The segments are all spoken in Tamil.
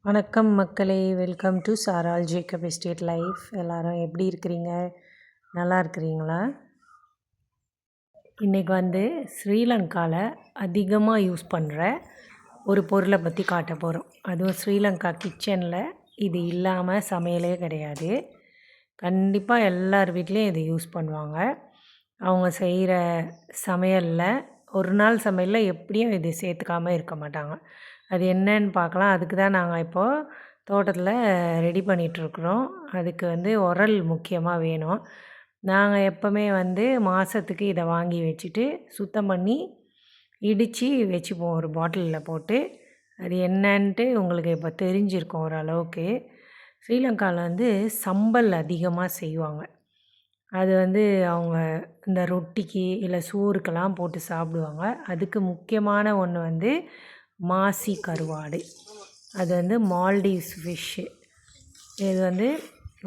வணக்கம் மக்களே, வெல்கம் டு சாரால் ஜேக்கப் எஸ்டேட் லைஃப். எல்லாரும் எப்படி இருக்கிறீங்க? நல்லா இருக்கிறீங்களா? இன்றைக்கி ஸ்ரீலங்காவில் அதிகமாக யூஸ் பண்ணுற ஒரு பொருளை பற்றி காட்ட போகிறோம். அதுவும் ஸ்ரீலங்கா கிச்சனில் இது இல்லாமல் சமையலே கிடையாது. கண்டிப்பாக எல்லார் வீட்லேயும் இது யூஸ் பண்ணுவாங்க. அவங்க செய்கிற சமையலில் ஒரு நாள் சமையலில் எப்படியும் இது சேர்த்துக்காமல் இருக்க மாட்டாங்க. அது என்னன்னு பார்க்கலாம். அதுக்கு தான் நாங்கள் இப்போது தோட்டத்தில் ரெடி பண்ணிகிட்ருக்குறோம். அதுக்கு உரல் முக்கியமாக வேணும். நாங்கள் எப்போவுமே மாதத்துக்கு இதை வாங்கி வச்சுட்டு சுத்தம் பண்ணி இடித்து வச்சுப்போம் ஒரு பாட்டிலில் போட்டு. அது என்னன்ட்டு உங்களுக்கு இப்போ தெரிஞ்சிருக்கும் ஓரளவுக்கு. ஸ்ரீலங்காவில் சம்பல் அதிகமாக செய்வாங்க. அது அவங்க இந்த ரொட்டிக்கு இல்லை சோறுக்கெல்லாம் போட்டு சாப்பிடுவாங்க. அதுக்கு முக்கியமான ஒன்று மாசி கருவாடு. அது மால்டீவ்ஸ் ஃபிஷ்ஷு. இது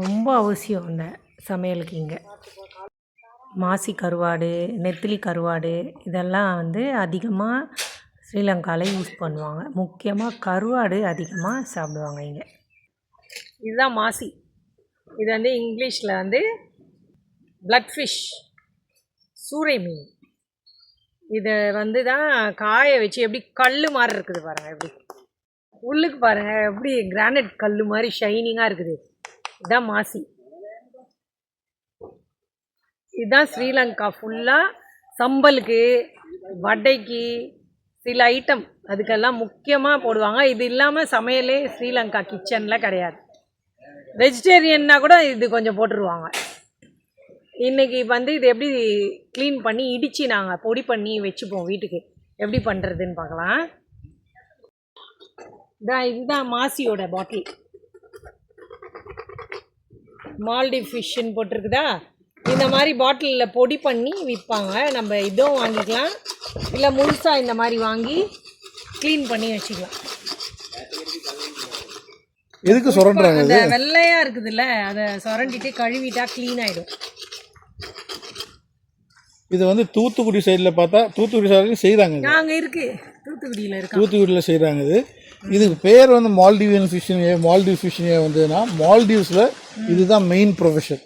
ரொம்ப அவசியம் இந்த சமையலுக்கு. இங்கே மாசி கருவாடு, நெத்திலி கருவாடு இதெல்லாம் அதிகமாக ஸ்ரீலங்காவில் யூஸ் பண்ணுவாங்க. முக்கியமாக கருவாடு அதிகமாக சாப்பிடுவாங்க இங்கே. இதுதான் மாசி. இது இங்கிலீஷில் பிளட் ஃபிஷ், சூறை மீன். இதை தான் காய வச்சு எப்படி கல் மாதிரி இருக்குது பாருங்கள். எப்படி உள்ளுக்கு பாருங்கள், எப்படி கிரானைட் கல் மாதிரி ஷைனிங்காக இருக்குது. இதுதான் மாசி. இதுதான் ஸ்ரீலங்கா ஃபுல்லாக சம்பலுக்கு, வடைக்கு, சில ஐட்டம் அதுக்கெல்லாம் முக்கியமாக போடுவாங்க. இது இல்லாமல் சமையலே ஸ்ரீலங்கா கிச்சனில் கிடையாது. வெஜிடேரியன்னா கூட இது கொஞ்சம் போட்டுருவாங்க. இன்றைக்கி இது எப்படி க்ளீன் பண்ணி இடித்து நாங்கள் பொடி பண்ணி வச்சுப்போம் வீட்டுக்கு. எப்படி பண்ணுறதுன்னு பார்க்கலாம். இதுதான் மாசியோட பாட்டில். மால்டீவ் ஃபிஷ்ஷுன்னு போட்டிருக்குதா. இந்த மாதிரி பாட்டிலில் பொடி பண்ணி விற்பாங்க. நம்ம இதுவும் வாங்கிக்கலாம், இல்லை முழுசாக இந்த மாதிரி வாங்கி க்ளீன் பண்ணி வச்சுக்கலாம். எதுக்கு சுரண்டுறாங்க? அந்த வெள்ளையாக இருக்குதுல்ல, அதை சுரண்டிட்டு கழுவிட்டா க்ளீன் ஆகிடும். இது தூத்துக்குடி சைடில் பார்த்தா, தூத்துக்குடி சைடில் செய்கிறாங்க. நாங்கள் இருக்குது தூத்துக்குடியில் இருக்கு. தூத்துக்குடியில் செய்கிறாங்க. இதுக்கு பேர் மால்டீவியன் ஃபிஷ்ஷிங்க. மால்டீவ் ஃபிஷ்ஷிங்க மால்டீவ்ஸில் இதுதான் மெயின் ப்ரொஃபஷன்.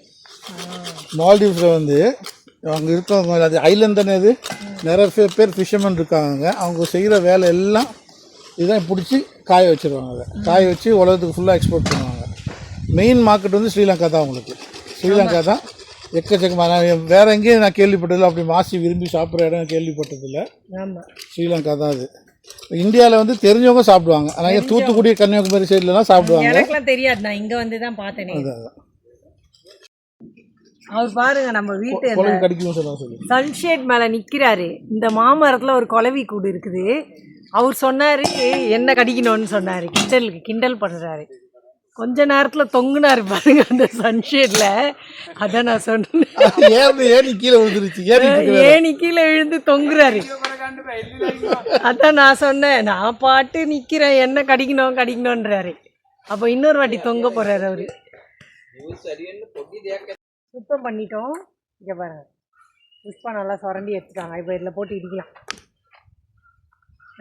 மால்டீவ்ஸில் அவங்க இருக்கவங்க, அது ஐலண்ட் தானே. அது நிறைய பேர் ஃபிஷர்மேன் இருக்காங்க. அவங்க செய்கிற வேலை எல்லாம் இதுதான். பிடிச்சி காய வச்சுருவாங்க. அதை காய வச்சு உலகத்துக்கு ஃபுல்லாக எக்ஸ்போர்ட் பண்ணுவாங்க. மெயின் மார்க்கெட் ஸ்ரீலங்கா தான். அவங்களுக்கு ஸ்ரீலங்கா தான் எக்கச்சக்கமாக. வேறு எங்கேயும் நான் கேள்விப்பட்டதில்லை. அப்படி மாசி விரும்பி சாப்பிட்ற இடம் கேள்விப்பட்டதில்லை. ஸ்ரீலங்கா தான் அது. இந்தியாவில் தெரிஞ்சவங்க சாப்பிடுவாங்க. ஆனால் தூத்துக்குடி, கன்னியாகுமரி சைட்லலாம் சாப்பிடுவாங்க. எனக்குலாம் தெரியாது, நான் இங்கே தான் பார்த்தேன். அதான் அவர் பாருங்க, நம்ம வீட்டு கடிக்கணும் சொல்லி சன்ஷேட் மேலே நிற்கிறாரு. இந்த மாமரத்தில் ஒரு குளவி கூடு இருக்குது. அவர் சொன்னார் என்ன கடிக்கணும்னு சொன்னார். கிண்டல் பண்ணுறாரு. கொஞ்ச நேரத்தில் தொங்குனாரு பாருங்க அந்த சன்ஷேடில். அதான் நான் சொன்னேன், ஏனி கீழே விழுந்துருச்சு. ஏனி கீழே விழுந்து தொங்குறாரு. அதான் நான் சொன்னேன், நான் பாட்டு நிற்கிறேன், என்ன கடிக்கணும்ன்றாரு. அப்போ இன்னொரு வாட்டி தொங்க போகிறாரு அவரு. சுத்தம் பண்ணிட்டோம். இங்கே பாருங்க, புஷ்பா நல்லா சுரண்டி எடுத்துட்டாங்க. இப்போ இதில் போட்டு இடிக்கலாம்.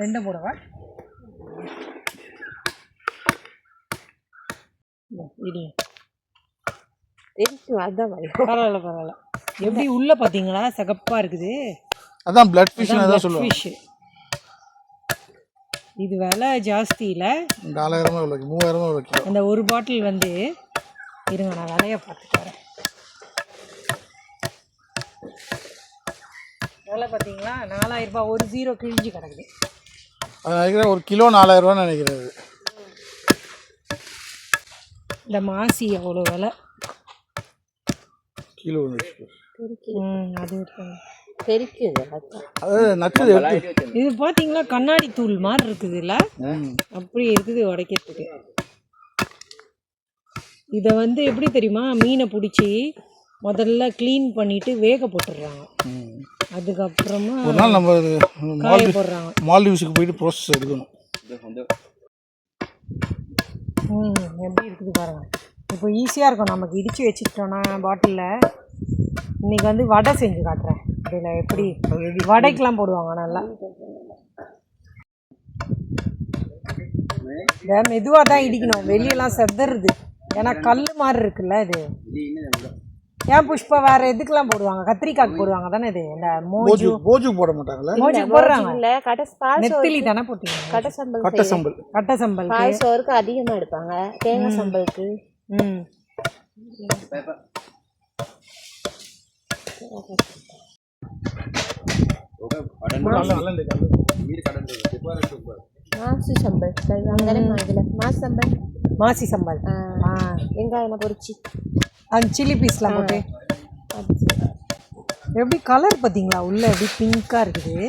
ரெண்டும் போடவா? பரவாயில்ல. எப்படி உள்ள பார்த்தீங்களா, சிகப்பா இருக்குது. அதான் பிளட் ஃபிஷ். அதான் சொல்லுவாங்க ஃபிஷ். இது விலை ஜாஸ்தி இல்லை, 4000 3000. அந்த ஒரு பாட்டில் இருங்க, நான் விலையை பார்த்துட்டு வரேன். விலை பார்த்தீங்களா, 4000 ரூபாய். ஒரு 0 கிழிஞ்சு கிடக்குது. அது நினைக்கிறேன் ஒரு கிலோ 4000 ரூபான்னு நினைக்கிறது. இந்த மாசி அவ்வளோ விலை. கிலோ அது இது பார்த்தீங்களா, கண்ணாடி தூள் மாதிரி இருக்குது இல்லை, அப்படி இருக்குது உடைக்கிறதுக்கு. இதை எப்படி தெரியுமா, மீனை பிடிச்சி முதல்ல க்ளீன் பண்ணிட்டு வேக போட்டுடுறாங்க. அதுக்கப்புறமா ஒரு நாள் நம்ம காய போடுறாங்க. மால்டீவ்ஸுக்கு போயிட்டு ப்ராசஸ் எடுக்கணும். எப்படி இருக்குது பாருங்கள். இப்போ ஈஸியாக இருக்கும் நமக்கு. இடித்து வச்சுக்கிட்டோன்னா பாட்டிலில். இன்றைக்கி வடை செஞ்சு காட்டுறேன். இதில் எப்படி வடைக்கெலாம் போடுவாங்க நல்லா. இதை மெதுவாக தான் இடிக்கணும், வெளியெல்லாம் செதறுது. ஏன்னா கல் மாதிரி இருக்குல்ல இது. ஏன் புஷ்பா வேற எதுக்கெல்லாம் போடுவாங்க? கத்திரிக்காய்க்கு போடுவாங்க தானே இது. இந்த மோஜு போஜு போட மாட்டாங்களா? மோஜு போடுறாங்க. இல்ல நெத்திலி தானே போட்டீங்க? கட்ட சம்பல் கட்ட சம்பல் பால் சோறுக்கு அதிகமா எடுப்பாங்க, தேங்காய் சம்பலுக்கு. மாசி சம்பல் மாசி சம்பல் மாசி சம்பல் வெங்காயம் பொரிச்சு அந்த சில்லி பீஸ்லாம் போட்டு. எப்படி கலர் பார்த்தீங்களா உள்ள எப்படி பிங்காக இருக்குது.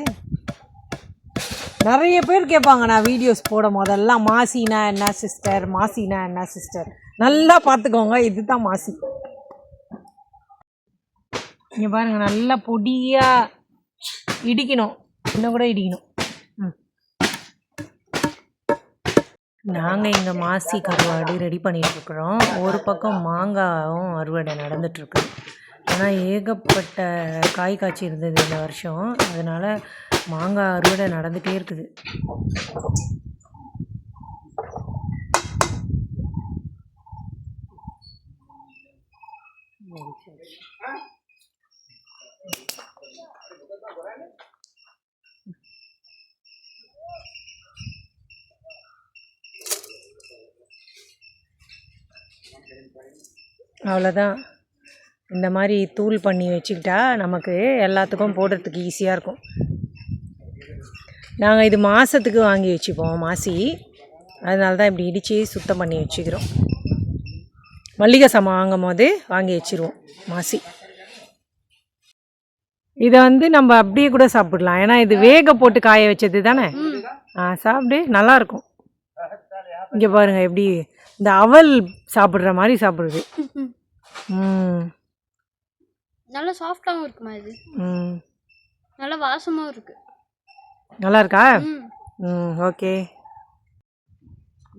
நிறைய பேர் கேட்பாங்க நான் வீடியோஸ் போடும் போதெல்லாம் மாசினா என்ன சிஸ்டர், மாசினா என்ன சிஸ்டர். நல்லா பார்த்துக்கோங்க, இதுதான் மாசி. இங்கே பாருங்கள், நல்லா பொடியாக இடிக்கணும், இன்னும் கூட இடிக்கணும். நாங்கள் இங்கே மாசி கருவாடு ரெடி பண்ணிகிட்ருக்குறோம். ஒரு பக்கம் மாங்காயும் அறுவடை நடந்துகிட்ருக்கு. ஏன்னா ஏகப்பட்ட காய் காய்ச்சி இருந்தது இந்த வருஷம், அதனால் மாங்காய் அறுவடை நடந்துகிட்டே இருக்குது. அவ்வளோதான். இந்த மாதிரி தூள் பண்ணி வச்சுக்கிட்டா நமக்கு எல்லாத்துக்கும் போடுறதுக்கு ஈஸியாக இருக்கும். நாங்கள் இது மாதத்துக்கு வாங்கி வச்சுப்போம் மாசி, அதனால தான் இப்படி இடித்து சுத்தம் பண்ணி வச்சுக்கிறோம். மல்லிகை சாமான் வாங்கும் போது வாங்கி வச்சுருவோம் மாசி. இதை வந்து நம்ம அப்படியே கூட சாப்பிடலாம், ஏன்னா இது வேக போட்டு காய வச்சது தானே. சாப்பிடு, நல்லாயிருக்கும். இங்கே பாருங்கள் எப்படி இந்த அவல் சாப்பிட்ற மாதிரி சாப்பிடுது. நல்லா சாஃப்டாகவும் இருக்குமா இது? நல்லா வாசமாகவும் இருக்கு. நல்லா இருக்கா? ஓகே.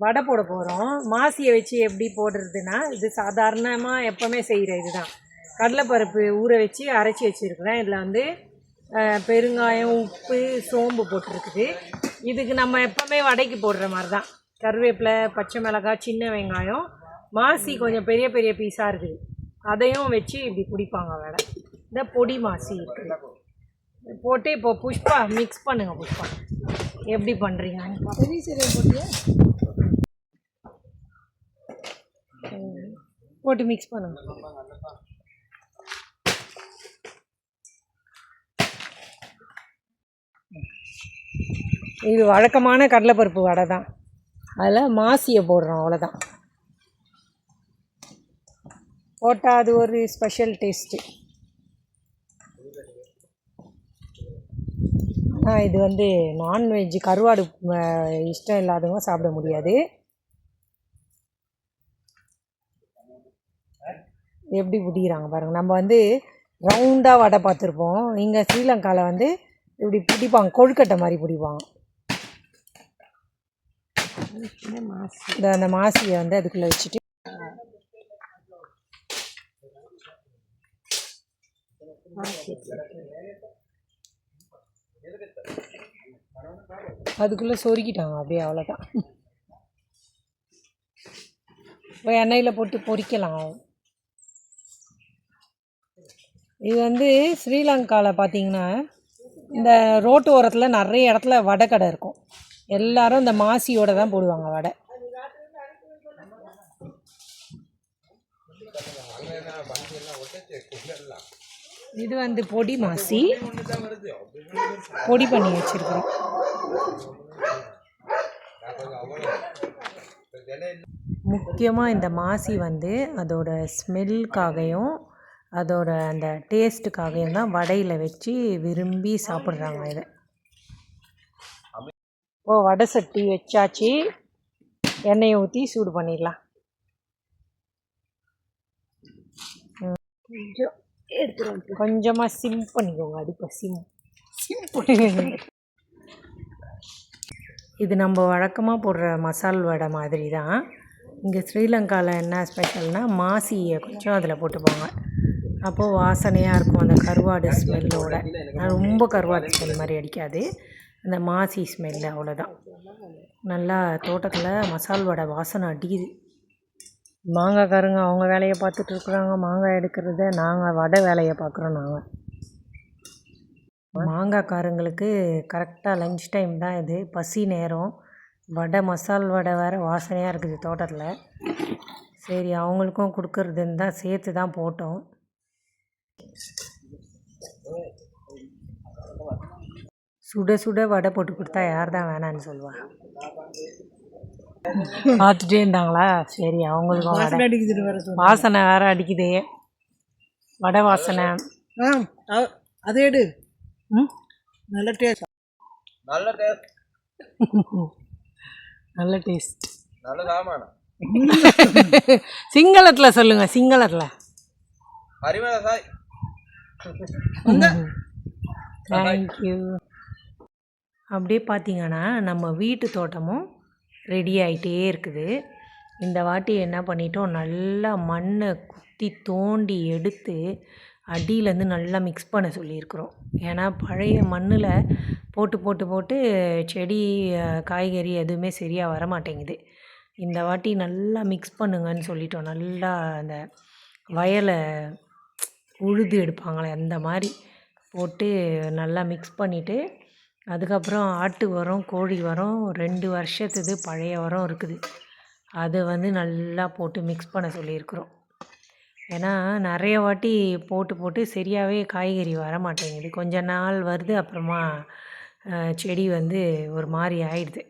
வடை போட போகிறோம். மாசியை வச்சு எப்படி போடுறதுன்னா, இது சாதாரணமாக எப்போவுமே செய்கிற இதுதான். கடலைப்பருப்பு ஊற வச்சு அரைச்சி வச்சுருக்குறேன். இதில் வந்து பெருங்காயம், உப்பு, சோம்பு போட்டிருக்குது. இதுக்கு நம்ம எப்போவுமே வடைக்கு போடுற மாதிரி தான். கருவேப்பிலை, பச்சை மிளகாய், சின்ன வெங்காயம், மாசி கொஞ்சம் பெரிய பெரிய பீஸாக இருக்குது, அதையும் வச்சு இப்படி பிடிப்பாங்க வடை. இந்த பொடி மாசி இருக்குது போட்டு இப்போ புஷ்பா மிக்ஸ் பண்ணுங்கள். புஷ்பா எப்படி பண்ணுறீங்க? பெரிய சீரகம் போட்டியா? போட்டு மிக்ஸ் பண்ணுங்க. இது வழக்கமான கடலைப்பருப்பு வடை தான், அதில் மாசியை போடுறோம், அவ்வளோதான். போட்டால் அது ஒரு ஸ்பெஷல் டேஸ்ட்டு. இது வந்து நான்வெஜ் கருவாடு இஷ்டம் இல்லாதவங்க சாப்பிட முடியாது. எப்படி பிடிக்கிறாங்க பாருங்கள். நம்ம வந்து ரவுண்டாக வடை பார்த்துருப்போம், இங்கே ஸ்ரீலங்காவில் வந்து இப்படி பிடிப்பாங்க, கொழுக்கட்டை மாதிரி பிடிப்பாங்க. அந்த மாசியை வந்து அதுக்குள்ளே வச்சுட்டு அதுக்குள்ளே சொருக்கிட்டாங்க அப்படியே, அவ்வளோதான். இப்போ எண்ணெயில் போட்டு பொரிக்கலாம். இது வந்து ஸ்ரீலங்காவில் பார்த்திங்கன்னா இந்த ரோட்டு ஓரத்தில் நிறைய இடத்துல வடை கடை இருக்கும். எல்லோரும் இந்த மாசியோடு தான் போடுவாங்க வடை. இது வந்து பொடி மாசி, பொடி பண்ணி வச்சுருக்கோம். முக்கியமாக இந்த மாசி வந்து அதோட ஸ்மெல்லுக்காகவும் அதோட அந்த டேஸ்ட்டுக்காகவும் தான் வடையில் வச்சு விரும்பி சாப்பிட்றாங்க இதை. வடை சட்டி வச்சாச்சு, எண்ணெயை ஊற்றி சூடு பண்ணிடலாம். கொஞ்சம் எடுத்துருவோம், கொஞ்சமாக சிம் பண்ணிக்கோங்க, அடுப்பை சிம் பண்ணி. இது நம்ம வழக்கமாக போடுற மசால் வடை மாதிரி தான். இங்கே ஸ்ரீலங்காவில் என்ன ஸ்பெஷல்னால் மாசியை கொஞ்சம் அதில் போட்டுப்பாங்க, அப்போது வாசனையாக இருக்கும் அந்த கருவாடு ஸ்மெல்லோட. ரொம்ப கருவாடு ஸ்மெல் மாதிரி அடிக்காது, அந்த மாசி ஸ்மெல்லு அவ்வளோதான். நல்லா தோட்டத்தில் மசால் வடை வாசனை அடிக்குது. மாங்காய்காரங்க அவங்க வேலையை பார்த்துட்டு இருக்கிறாங்க, மாங்காய் எடுக்கிறத. நாங்கள் வடை வேலையை பார்க்குறோம். நாங்கள் மாங்காய்காரங்களுக்கு கரெக்டாக லஞ்ச் டைம் தான் இது, பசி நேரம். வடை மசால் வடை வேறு வாசனையாக இருக்குது தோட்டத்தில். சரி அவங்களுக்கும் கொடுக்குறதுன்னு தான் சேர்த்து தான் போட்டோம். சுட சுட வடை போட்டு கொடுத்தா யார் தான் வேணான்னு சொல்லுவா? பார்த்துட்டே இருந்தாங்களா? சரி அவங்களுக்கும் வடை அடிக்குது வேற சொன்னேன். வாசனை வேறு அடிக்குது, வடை வாசனை. அதே எடு. ம் நல்ல டேஸ்ட். நல்ல டேஸ்ட். சிங்களத்தில் சொல்லுங்கள், சிங்களத்தில். தேங்க்யூ. அப்படியே பார்த்தீங்கன்னா நம்ம வீட்டு தோட்டமும் ரெடி ஆகிட்டே இருக்குது. இந்த வாட்டி என்ன பண்ணிட்டோம், நல்லா மண்ணை குத்தி தோண்டி எடுத்து அடியிலேருந்து நல்லா மிக்ஸ் பண்ண சொல்லியிருக்கிறோம். ஏன்னா பழைய மண்ணில் போட்டு போட்டு போட்டு செடி காய்கறி எதுவுமே சரியாக வர மாட்டேங்குது. இந்த வாட்டி நல்லா மிக்ஸ் பண்ணுங்கன்னு சொல்லிட்டோம். நல்லா அந்த வயலை உழுது எடுப்பாங்களே அந்த மாதிரி போட்டு நல்லா மிக்ஸ் பண்ணிவிட்டு, அதுக்கப்புறம் ஆட்டு உரம், கோழி உரம் 2 வருஷத்துது பழைய உரம் இருக்குது, அதை வந்து நல்லா போட்டு மிக்ஸ் பண்ண சொல்லியிருக்கிறோம். ஏன்னா நிறைய வாட்டி போட்டு போட்டு சரியாகவே காய்கறி வர மாட்டேங்குது. கொஞ்ச நாள் வருது, அப்புறமா செடி வந்து ஒரு மாதிரி ஆயிடுது,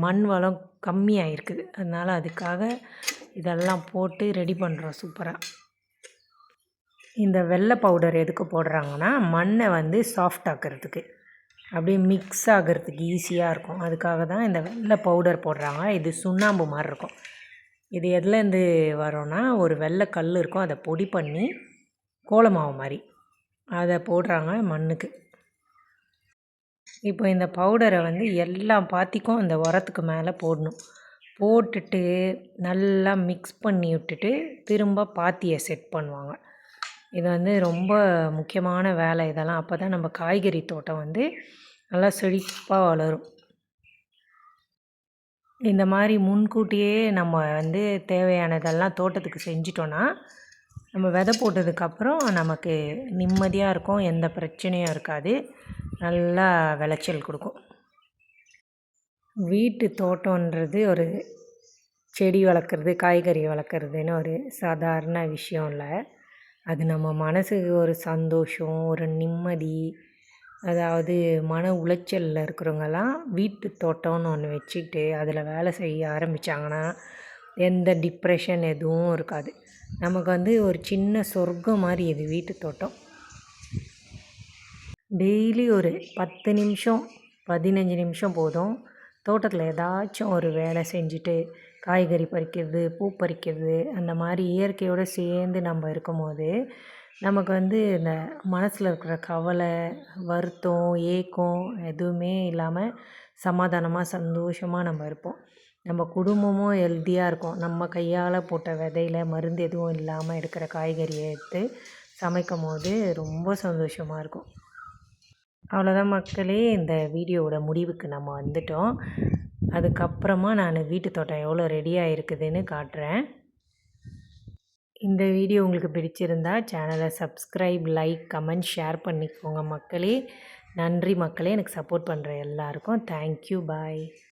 மண் வளம் கம்மியாயிருக்குது. அதனால் அதுக்காக இதெல்லாம் போட்டு ரெடி பண்ணுறோம் சூப்பராக. இந்த வெள்ளை பவுடர் எதுக்கு போடுறாங்கன்னா, மண்ணை வந்து சாஃப்ட் ஆக்கிறதுக்கு, அப்படியே மிக்ஸ் ஆகிறதுக்கு ஈஸியாக இருக்கும். அதுக்காக தான் இந்த வெள்ளை பவுடர் போடுறாங்க. இது சுண்ணாம்பு மாதிரி இருக்கும். இது எதுலேருந்து வரோன்னா, ஒரு வெள்ளை கல் இருக்கும், அதை பொடி பண்ணி கோலமாவு மாதிரி அதை போடுறாங்க மண்ணுக்கு. இப்போ இந்த பவுடரை வந்து எல்லா பாத்திக்கும் அந்த உரத்துக்கு மேலே போடணும். போட்டுட்டு நல்லா மிக்ஸ் பண்ணி விட்டுட்டு திரும்ப பாத்தியை செட் பண்ணுவாங்க. இது வந்து ரொம்ப முக்கியமான வேலை இதெல்லாம். அப்போ தான் நம்ம காய்கறி தோட்டம் வந்து நல்லா செழிப்பாக வளரும். இந்த மாதிரி முன்கூட்டியே நம்ம வந்து தேவையானதெல்லாம் தோட்டத்துக்கு செஞ்சிட்டோன்னா, நம்ம விதை போட்டதுக்கப்புறம் நமக்கு நிம்மதியாக இருக்கும், எந்த பிரச்சனையும் இருக்காது, நல்லா விளைச்சல் கொடுக்கும். வீட்டு தோட்டன்றது ஒரு செடி வளர்க்குறது, காய்கறி வளர்க்குறதுன்னு ஒரு சாதாரண விஷயம் இல்லை. அது நம்ம மனசுக்கு ஒரு சந்தோஷம், ஒரு நிம்மதி. அதாவது மன உளைச்சலில் இருக்கிறவங்கெல்லாம் வீட்டு தோட்டம்னு ஒன்று வச்சுக்கிட்டு அதில் வேலை செய்ய ஆரம்பித்தாங்கன்னா எந்த டிப்ரெஷன் எதுவும் இருக்காது. நமக்கு வந்து ஒரு சின்ன சொர்க்கம் மாதிரி இது வீட்டு தோட்டம். டெய்லி ஒரு 10 நிமிஷம் 15 நிமிஷம் போதும், தோட்டத்தில் ஏதாச்சும் ஒரு வேலை செஞ்சுட்டு காய்கறி பறிக்கிறது, பூ பறிக்கிறது, அந்த மாதிரி இயற்கையோடு சேர்ந்து நம்ம இருக்கும்போது நமக்கு வந்து இந்த மனசில் இருக்கிற கவலை, வருத்தம், ஏக்கம் எதுவுமே இல்லாமல் சமாதானமாக சந்தோஷமாக நம்ம இருப்போம். நம்ம குடும்பமும் ஹெல்த்தியாக இருக்கும். நம்ம கையால் போட்ட விதையில் மருந்து எதுவும் இல்லாமல் இருக்கிற காய்கறியை எடுத்து சமைக்கும் போது ரொம்ப சந்தோஷமாக இருக்கும். அவ்வளோதான் மக்களே, இந்த வீடியோவோட முடிவுக்கு நம்ம வந்துட்டோம். அதுக்கப்புறமா நான் வீட்டு தோட்டம் எவ்வளோ ரெடியாக இருக்குதுன்னு காட்டுறேன். இந்த வீடியோ உங்களுக்கு பிடிச்சிருந்தா சேனலை சப்ஸ்கிரைப், லைக், கமெண்ட், ஷேர் பண்ணிக்கோங்க மக்களே. நன்றி மக்களே, எனக்கு சப்போர்ட் பண்ணுற எல்லாருக்கும். தேங்க்யூ, பாய்.